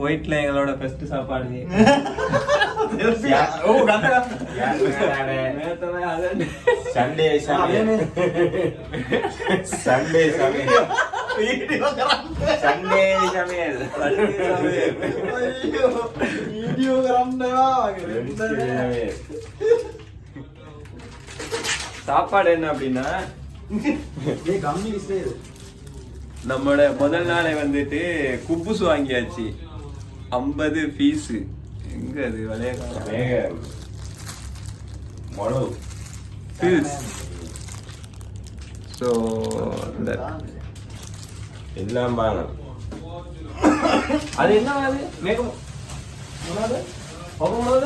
குவைட்ல எங்களோட ஃபர்ஸ்ட் சாப்பாடு. சண்டே சமையல் சண்டே சமையல் சண்டே சமையல் சாப்பாடு என்ன அப்படின்னா நம்மளோட முதல் நாளை வந்துட்டு குப்புசு வாங்கியாச்சு 50 பீஸ். எங்க அது விலைய ஸோ எல்லாம் பாருங்க. அது என்ன அது மேகம் මොනවාද ඔබ මොනවාද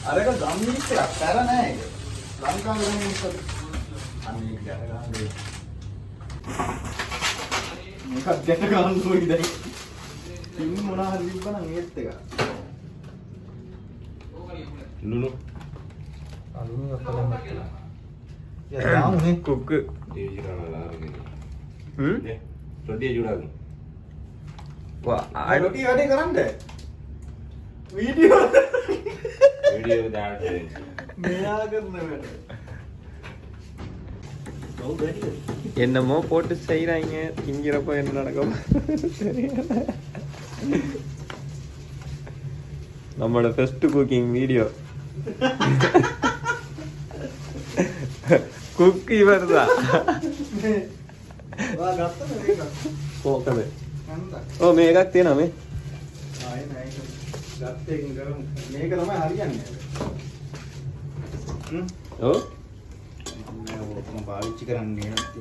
අරක ගම්මිලිස් එකක් තර නෑ ඒක ලංකාවේ ගම්මිලිස් එක අනේ ඒක අරගන්නේ මොකක්ද දැක ගන්න ඕනි දැන් ඉන්න මොනවා හරි තිබ්බනම් ඒත් එක ලුණු අලුණු අපලම යාමුනේ කුක් දේවි කරනවා හ්ම් රොටිය ජුඩාගමු වා ආයි රොටිය වැඩේ කරන්න வீடியோ දාන්න මෙයා කරන වැඩ என்னமோ போட்டு செய்யறாங்க திங்கிறப்போ என்ன நடக்கும் நம்மளோட ஃபர்ஸ்ட் குக்கிங் வீடியோ குக் இவர்தான் වා ගත්තද මේක කොහොමද නන්ද ඔව් මේකක් තියෙනවා මේ ආයේ නෑ ගත්තේ කරමු මේක තමයි හරියන්නේ ඔව් මම ඔක්කොම පාවිච්චි කරන්නේ නැති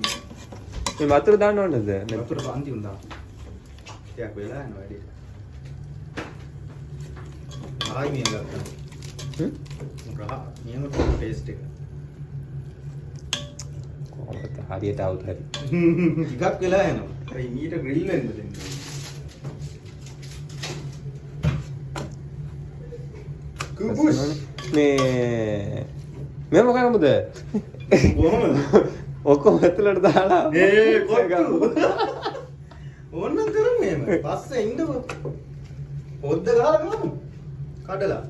මේ වතුර දාන්න ඕනද වතුර පන්ති උන්දා ටිකක් වෙලා යනවා වැඩි ආයි මේ ගත්තා රහ නියම ටේස්ට් එක කොහොමද හරියට આવුත් හරි ටිකක් වෙලා යනවා ඒ මීට ග්‍රිල් වෙන්න දෙන්න කුබුස් මේ මොකක්ද කොහොමද ඔක්කොම ඇතුළට දාලා ඒ කොට්ටු ඕන්නම් කරමු එහෙම පස්සේ ඉන්නකො පොද්ද ගාලා ගමු කඩලා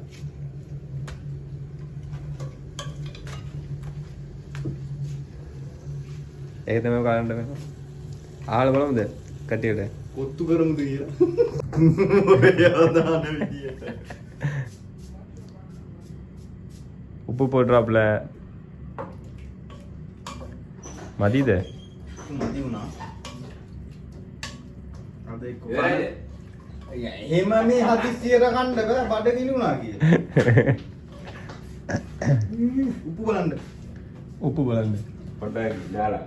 ඒක තමයි කරන්න මේ ආහල බලමුද කටියට කොත්තු කරමුද කියලා ඔයා දාන විදියට உப்பு போடுறாப்ல மதியද මදි වුණා අද එක්ක එහෙම මේ හදිස්සියට කන්න බෑ බඩගිනි වුණා කියලා උපු බලන්න උப்பு බලන්න පොඩ්ඩක් දාලා